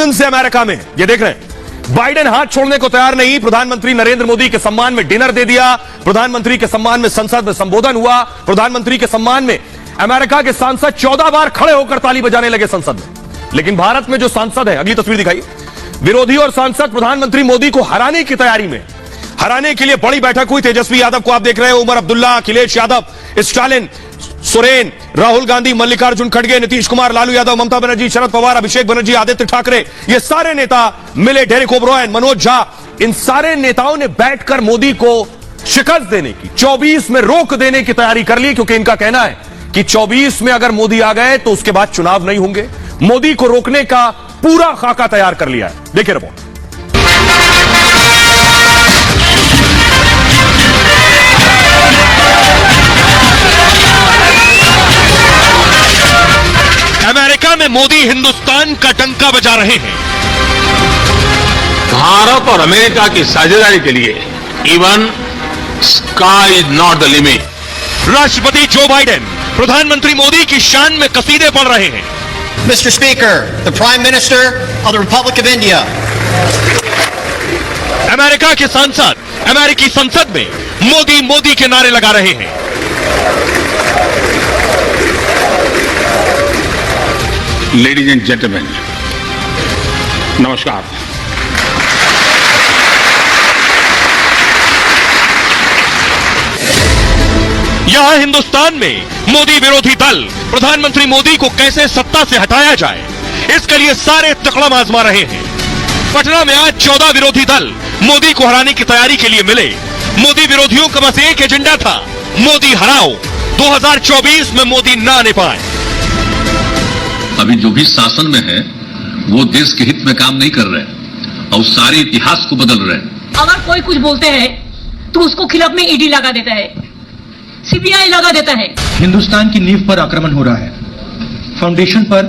दिन से अमेरिका में, ये देख रहे हैं, बाइडेन हाथ छोड़ने को तैयार नहीं। प्रधानमंत्री नरेंद्र मोदी के सम्मान में डिनर दे दिया, प्रधानमंत्री के सम्मान में संसद में संबोधन हुआ, प्रधानमंत्री के सम्मान में अमेरिका के सांसद 14 बार खड़े होकर ताली बजाने लगे संसद में। लेकिन भारत में जो सांसद है, अगली तस्वीर दिखाई, विरोधी और सांसद प्रधानमंत्री मोदी को हराने की तैयारी में, हराने के लिए बड़ी बैठक हुई। तेजस्वी यादव को आप देख रहे हैं, उमर अब्दुल्ला, अखिलेश यादव, स्टालिन, सोरेन, राहुल गांधी, मल्लिकार्जुन खड़गे, नीतीश कुमार, लालू यादव, ममता बनर्जी, शरद पवार, अभिषेक बनर्जी, आदित्य ठाकरे, ये सारे नेता मिले। डेरेक ओब्रायन, मनोज झा, इन सारे नेताओं ने बैठकर मोदी को शिकस्त देने की, 24 में रोक देने की तैयारी कर ली, क्योंकि इनका कहना है कि 24 में अगर मोदी आ गए तो उसके बाद चुनाव नहीं होंगे। मोदी को रोकने का पूरा खाका तैयार कर लिया है। देखिए रिपोर्ट। अमेरिका में मोदी हिंदुस्तान का डंका बजा रहे हैं। भारत और अमेरिका की साझेदारी के लिए even sky is not the limit. राष्ट्रपति जो बाइडेन प्रधानमंत्री मोदी की शान में कसीदे पढ़ रहे हैं। Mr. Speaker, the Prime Minister of the Republic of India. America के सांसद अमेरिकी संसद में मोदी मोदी के नारे लगा रहे हैं। लेडीज एंड जेंटलमैन, नमस्कार। यहां हिंदुस्तान में मोदी विरोधी दल प्रधानमंत्री मोदी को कैसे सत्ता से हटाया जाए, इसके लिए सारे तकड़म आजमा रहे हैं। पटना में आज 14 विरोधी दल मोदी को हराने की तैयारी के लिए मिले। मोदी विरोधियों का बस एक एजेंडा था, मोदी हराओ, 2024 में मोदी ना आने पाए। अभी जो भी शासन में है वो देश के हित में काम नहीं कर रहे और सारे इतिहास को बदल रहे हैं। अगर कोई कुछ बोलते हैं तो उसको खिलाफ में ईडी लगा देता है, सीबीआई लगा देता है। हिंदुस्तान की नींव पर आक्रमण हो रहा है, फाउंडेशन पर,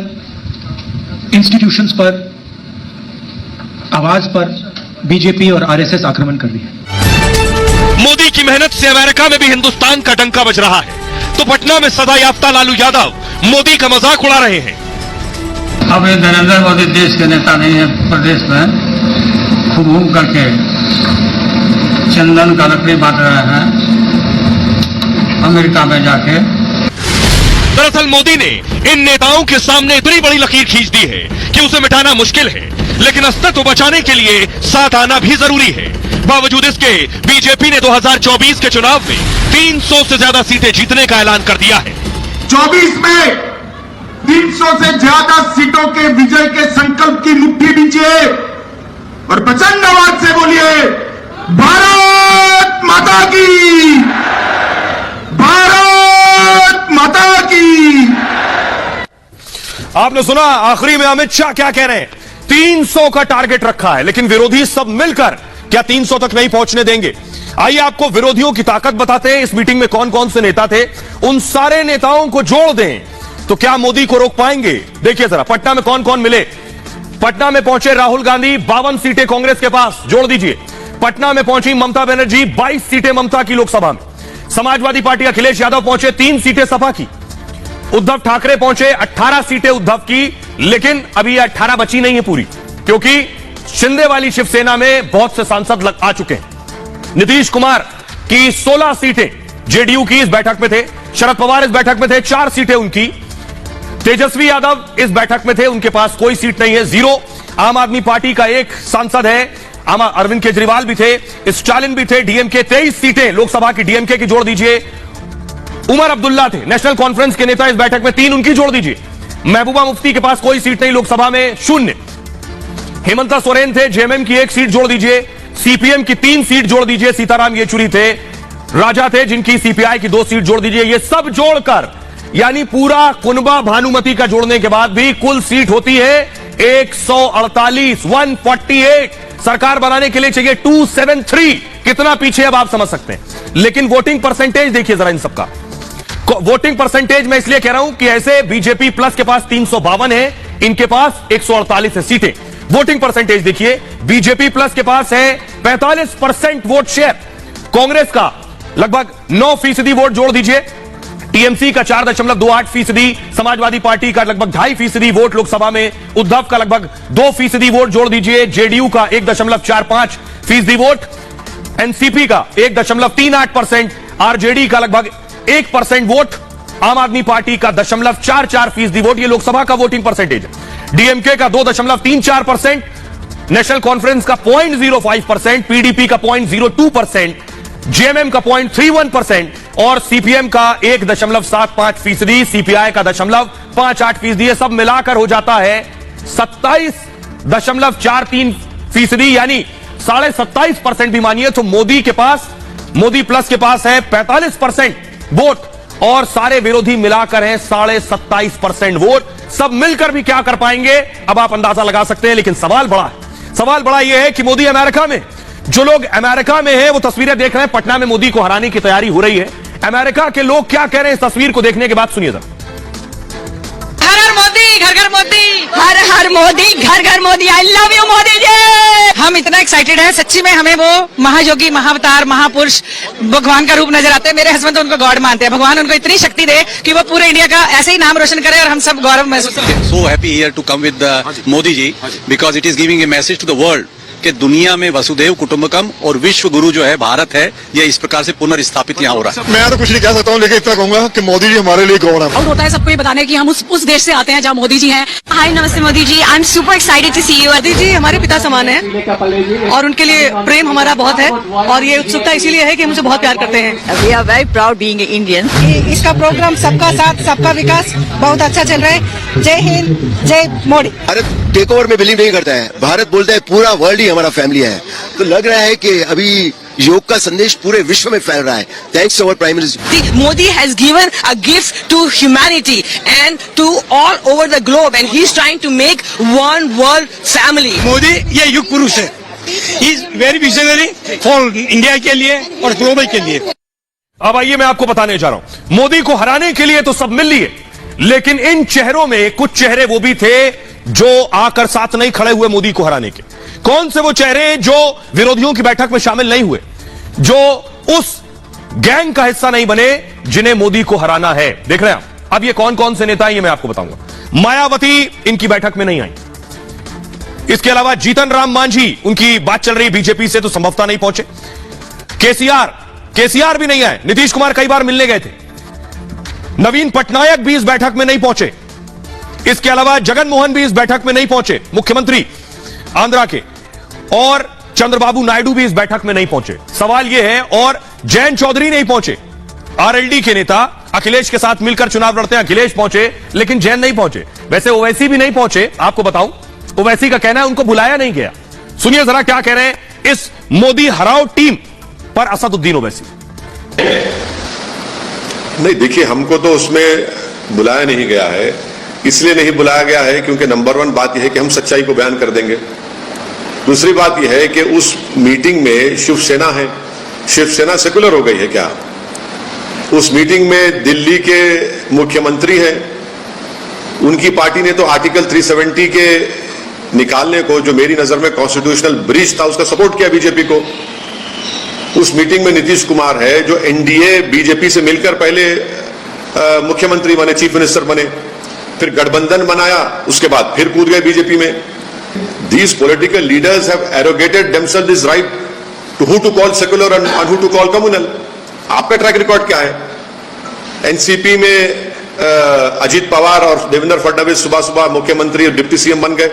इंस्टीट्यूशंस पर, आवाज पर बीजेपी और आरएसएस आक्रमण कर रही है। मोदी की मेहनत से अमेरिका में भी हिंदुस्तान का डंका बज रहा है, तो पटना में सदा याफ्ता लालू यादव मोदी का मजाक उड़ा रहे हैं। अब ये नरेंद्र मोदी देश के नेता नहीं है, प्रदेश में खूब घूम करके चंदन का लकड़ी बांट रहे हैं अमेरिका में जाके। दरअसल मोदी ने इन नेताओं के सामने इतनी बड़ी लकीर खींच दी है कि उसे मिटाना मुश्किल है, लेकिन अस्तित्व बचाने के लिए साथ आना भी जरूरी है। बावजूद इसके बीजेपी ने 2024 के चुनाव में 300 से ज्यादा सीटें जीतने का ऐलान कर दिया है। 24 में 300 से ज्यादा सीटों के विजय के संकल्प की मुट्ठी दीजिए और प्रचंड आवाज से बोलिए, भारत माता की, भारत माता की। आपने सुना आखिरी में अमित शाह क्या कह रहे हैं, 300 का टारगेट रखा है, लेकिन विरोधी सब मिलकर क्या 300 तक नहीं पहुंचने देंगे। आइए आपको विरोधियों की ताकत बताते हैं। इस मीटिंग में कौन कौन से नेता थे, उन सारे नेताओं को जोड़ दें तो क्या मोदी को रोक पाएंगे। देखिए जरा, पटना में कौन कौन मिले। पटना में पहुंचे राहुल गांधी, 52 सीटें कांग्रेस के पास, जोड़ दीजिए। पटना में पहुंची ममता बनर्जी, 22 सीटें ममता की लोकसभा में। समाजवादी पार्टी अखिलेश यादव पहुंचे, 3 सीटें सपा की। उद्धव ठाकरे पहुंचे, 18 सीटें उद्धव की, लेकिन अभी 18 बची नहीं है पूरी, क्योंकि शिंदे वाली शिवसेना में बहुत से सांसद आ चुके हैं। नीतीश कुमार की 16 सीटें जेडीयू की इस बैठक में थे। शरद पवार इस बैठक में थे, 4 सीटें उनकी। तेजस्वी यादव इस बैठक में थे, उनके पास कोई सीट नहीं है, 0। आम आदमी पार्टी का एक सांसद है, अरविंद केजरीवाल भी थे, स्टालिन भी थे। डीएमके 23 सीटें लोकसभा की डीएमके की जोड़ दीजिए। उमर अब्दुल्ला थे, नेशनल कॉन्फ्रेंस के नेता, इस बैठक में 3 उनकी जोड़ दीजिए। महबूबा मुफ्ती के पास कोई सीट नहीं लोकसभा में, 0। हेमंता सोरेन थे, जेएमएम की 1 सीट जोड़ दीजिए। सीपीएम की 3 सीट जोड़ दीजिए। सीताराम येचुरी थे, राजा थे, जिनकी सीपीआई की 2 सीट जोड़ दीजिए। ये सब जोड़कर यानी पूरा कुनबा भानुमति का जोड़ने के बाद भी कुल सीट होती है 148, 148। सरकार बनाने के लिए चाहिए 273। कितना पीछे अब आप समझ सकते हैं। लेकिन वोटिंग परसेंटेज देखिए जरा इन सबका। वोटिंग परसेंटेज मैं इसलिए कह रहा हूं कि ऐसे बीजेपी प्लस के पास 352 है, इनके पास 148 है सीटें। वोटिंग परसेंटेज देखिए, बीजेपी प्लस के पास है 45% वोट शेयर, कांग्रेस का लगभग 9% वोट जोड़ दीजिए। टीएमसी का 4.28%, समाजवादी पार्टी का लगभग 2.5% वोट लोकसभा में, उद्धव का लगभग 2% वोट जोड़ दीजिए, जेडीयू का 1.45% वोट, एनसीपी का 1.38%, आरजेडी का लगभग 1% वोट, आम आदमी पार्टी का 0.44% वोट। ये लोकसभा का वोटिंग परसेंटेज है। डीएमके का 2.34%, नेशनल कॉन्फ्रेंस का 0.05%, पीडीपी का 0.02%, जेएमएम का 0.31% और सीपीएम का 1.75%, सीपीआई का 0.58%। ये सब मिलाकर हो जाता है 27.43%, यानी 27.5% भी मानिए तो मोदी प्लस के पास है 45% वोट और सारे विरोधी मिलाकर हैं 27.5% वोट। सब मिलकर भी क्या कर पाएंगे अब आप अंदाजा लगा सकते हैं, लेकिन सवाल बड़ा यह है कि मोदी अमेरिका में, जो लोग अमेरिका में हैं वो तस्वीरें देख रहे हैं, पटना में मोदी को हराने की तैयारी हो रही है। अमेरिका के लोग क्या कह रहे हैं इस तस्वीर को देखने के बाद, सुनिए जरा। हर हर मोदी, घर घर मोदी, हर हर मोदी, घर घर Modi. I love you Modi ji. हम इतना एक्साइटेड हैं, सच्ची में हमें वो महायोगी, महाअवतार, महापुरुष, भगवान का रूप नजर आते हैं। मेरे हस्बैंड तो उनको गॉड मानते हैं। भगवान उनको इतनी शक्ति दे कि वो पूरे इंडिया का ऐसे ही नाम रोशन करे और हम सब गौरव महसूस करें। So happy here to come with Modi ji because it is giving a message to the world कि दुनिया में वसुधैव कुटुंबकम और विश्व गुरु जो है भारत है, ये इस प्रकार से पुनर्स्थापित यहाँ हो रहा है। मैं तो कुछ नहीं कह सकता हूँ, लेकिन इतना कहूंगा कि मोदी जी हमारे लिए गौरव है। और होता है सबको ये बताने कि हम उस देश से आते हैं जहाँ मोदी जी हैं। हाय नमस्ते Modi ji, I am super excited to see you. Modi ji हमारे पिता समान है और उनके लिए प्रेम हमारा बहुत है और ये उत्सुकता इसीलिए है कि मुझे बहुत प्यार करते हैं। We are very proud being Indian. इसका प्रोग्राम सबका साथ सबका विकास बहुत अच्छा चल रहा है। जय हिंद, जय मोदी। भारत टेक ओवर में बिलीव नहीं करता है, भारत बोलता है पूरा वर्ल्ड ही हमारा फैमिली है। तो लग रहा है कि अभी योग का संदेश पूरे विश्व में फैल रहा है। Thanks to our prime minister. Modi has given a gift to humanity and to all over the globe and he is trying to make one world family. Modi ये युग पुरुष है, is very visionary for India के लिए और global के लिए। अब आइए मैं आपको बताने जा रहा हूं, मोदी को हराने के लिए तो सब मिल लिए, लेकिन इन चेहरों में कुछ चेहरे वो भी थे जो आकर साथ नहीं खड़े हुए मोदी को हराने के। कौन से वो चेहरे जो विरोधियों की बैठक में शामिल नहीं हुए, जो उस गैंग का हिस्सा नहीं बने जिन्हें मोदी को हराना है। देख रहे हैं आप। अब ये कौन कौन से नेता हैं ये मैं आपको बताऊंगा। मायावती इनकी बैठक में नहीं आई। इसके अलावा जीतन राम मांझी, उनकी बात चल रही बीजेपी से, तो संभवतः नहीं पहुंचे। केसीआर भी नहीं आए। नीतीश कुमार कई बार मिलने गए थे। नवीन पटनायक भी इस बैठक में नहीं पहुंचे। इसके अलावा जगनमोहन भी इस बैठक में नहीं पहुंचे, मुख्यमंत्री आंध्रा के, और चंद्रबाबू नायडू भी इस बैठक में नहीं पहुंचे। सवाल यह है, और जयंत चौधरी नहीं पहुंचे। आरएलडी के नेता अखिलेश के साथ मिलकर चुनाव लड़ते हैं, अखिलेश पहुंचे लेकिन जयंत नहीं पहुंचे। वैसे ओवैसी भी नहीं पहुंचे। आपको बताऊं, ओवैसी का कहना है उनको बुलाया नहीं गया। सुनिए जरा क्या कह रहे हैं इस मोदी हराओ टीम पर असदुद्दीन ओवैसी। नहीं, देखिए, हमको तो उसमें बुलाया नहीं गया है। इसलिए नहीं बुलाया गया है क्योंकि नंबर 1 बात यह है कि हम सच्चाई को बयान कर देंगे। दूसरी बात यह है कि उस मीटिंग में शिवसेना है। शिवसेना सेकुलर हो गई है क्या? उस मीटिंग में दिल्ली के मुख्यमंत्री हैं, उनकी पार्टी ने तो आर्टिकल 370 के निकालने को, जो मेरी नजर में कॉन्स्टिट्यूशनल ब्रीच था, उसका सपोर्ट किया बीजेपी को। उस मीटिंग में नीतीश कुमार है, जो एनडीए बीजेपी से मिलकर पहले मुख्यमंत्री बने, चीफ मिनिस्टर बने, फिर गठबंधन बनाया, उसके बाद फिर कूद गए बीजेपी में। These political leaders have arrogated themselves this right to who to call secular and who to call communal. आपका ट्रैक रिकॉर्ड क्या है? एनसीपी में अजीत पवार और देवेंद्र फडणवीस सुबह सुबह मुख्यमंत्री और डिप्टी सीएम बन गए।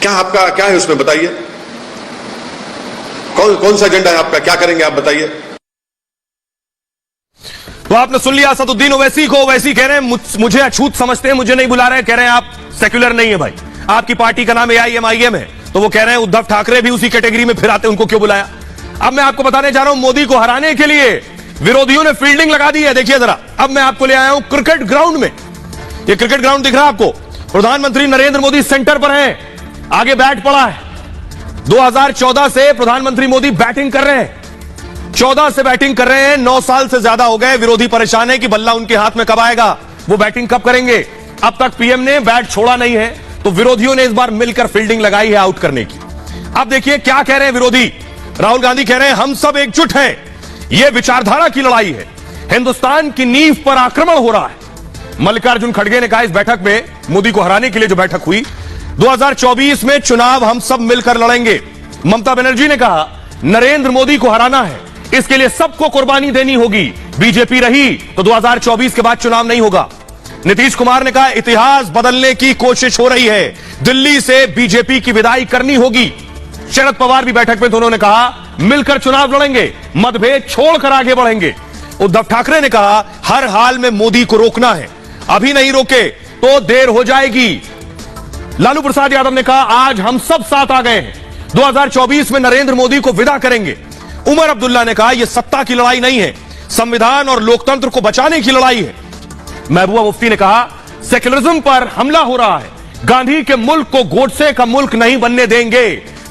क्या आपका क्या है उसमें, बताइए? कौन सा एजेंडा है आपका? क्या करेंगे आप, बताइए? तो आपने सुन लिया असदुद्दीन ओवैसी को। ओवैसी कह रहे हैं मुझे अछूत समझते हैं, मुझे नहीं बुला रहे हैं। कह रहे हैं आप सेक्युलर नहीं है भाई, आपकी पार्टी का नाम AIM है। तो वो कह रहे हैं उद्धव ठाकरे भी उसी कैटेगरी में फिर आते, उनको क्यों बुलाया? अब मैं आपको बताने जा रहा हूं, मोदी को हराने के लिए विरोधियों ने फील्डिंग लगा दी है। देखिए जरा, अब मैं आपको ले आया हूं क्रिकेट ग्राउंड में। ये क्रिकेट ग्राउंड दिख रहा है आपको? प्रधानमंत्री नरेंद्र मोदी सेंटर पर हैं, आगे बैट पड़ा है। 2014 से प्रधानमंत्री मोदी बैटिंग कर रहे हैं, 14 से बैटिंग कर रहे हैं। 9 साल से ज्यादा हो गए। विरोधी परेशान है कि बल्ला उनके हाथ में कब आएगा, वो बैटिंग कब करेंगे। अब तक पीएम ने बैट छोड़ा नहीं है, तो विरोधियों ने इस बार मिलकर फील्डिंग लगाई है आउट करने की। अब देखिए क्या कह रहे हैं विरोधी। राहुल गांधी कह रहे हैं हम सब एकजुट हैं, यह विचारधारा की लड़ाई है। हिंदुस्तान की नींव पर आक्रमण हो रहा है। मल्लिकार्जुन खड़गे ने कहा इस बैठक में, मोदी को हराने के लिए जो बैठक हुई, 2024 में चुनाव हम सब मिलकर लड़ेंगे। ममता बनर्जी ने कहा नरेंद्र मोदी को हराना है, इसके लिए सबको कुर्बानी देनी होगी। बीजेपी रही तो 2024 के बाद चुनाव नहीं होगा। नीतीश कुमार ने कहा इतिहास बदलने की कोशिश हो रही है, दिल्ली से बीजेपी की विदाई करनी होगी। शरद पवार भी बैठक में, तो उन्होंने कहा मिलकर चुनाव लड़ेंगे, मतभेद छोड़कर आगे बढ़ेंगे। उद्धव ठाकरे ने कहा हर हाल में मोदी को रोकना है, अभी नहीं रोके तो देर हो जाएगी। लालू प्रसाद यादव ने कहा आज हम सब साथ आ गए हैं, 2024 में नरेंद्र मोदी को विदा करेंगे। उमर अब्दुल्ला ने कहा यह सत्ता की लड़ाई नहीं है, संविधान और लोकतंत्र को बचाने की लड़ाई है। महबूबा मुफ्ती ने कहा सेक्युलरिज्म पर हमला हो रहा है, गांधी के मुल्क को गोडसे का मुल्क नहीं बनने देंगे।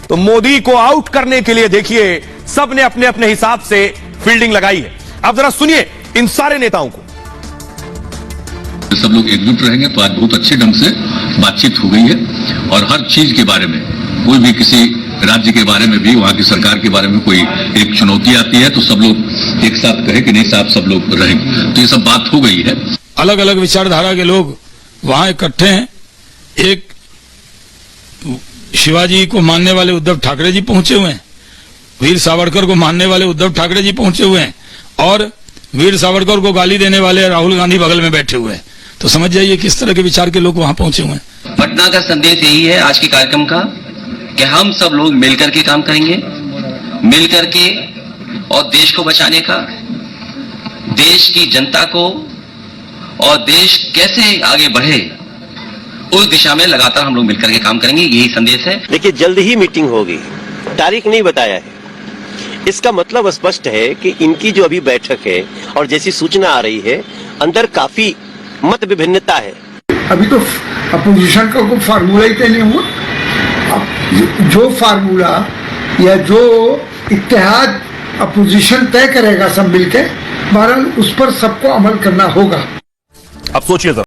तो मोदी को आउट करने के लिए देखिए सबने अपने अपने हिसाब से फील्डिंग लगाई है। अब जरा सुनिए इन सारे नेताओं को। सब लोग एकजुट रहेंगे तो आज बहुत अच्छे ढंग से बातचीत हो गई है और हर चीज के बारे में, कोई भी किसी राज्य के बारे में भी, वहां की सरकार के बारे में कोई एक चुनौती आती है तो सब लोग एक साथ कहे कि नहीं साहब सब लोग रहेंगे, तो ये सब बात हो गई है। अलग अलग विचारधारा के लोग वहां इकट्ठे हैं। एक शिवाजी को मानने वाले उद्धव ठाकरे जी पहुंचे हुए हैं, वीर सावरकर को मानने वाले उद्धव ठाकरे जी पहुंचे हुए हैं और वीर सावरकर को गाली देने वाले राहुल गांधी बगल में बैठे हुए हैं। तो समझ जाइए किस तरह के विचार के लोग वहां पहुंचे हुए हैं। पटना का संदेश यही है आज के कार्यक्रम का कि हम सब लोग मिलकर के काम करेंगे, मिलकर के और देश को बचाने का, देश की जनता को और देश कैसे आगे बढ़े उस दिशा में लगातार हम लोग मिलकर के काम करेंगे, यही संदेश है। देखिए जल्द ही मीटिंग होगी, तारीख नहीं बताया है। इसका मतलब स्पष्ट है कि इनकी जो अभी बैठक है और जैसी सूचना आ रही है अंदर काफी मत विभिन्नता है। अभी तो अपोजिशन का कोई फार्मूला ही तय नहीं हुआ। अब जो फार्मूला या जो इत्तेहाद अपोजिशन तय करेगा सब मिलके, बहरहाल उस पर सबको अमल करना होगा। अब सोचिए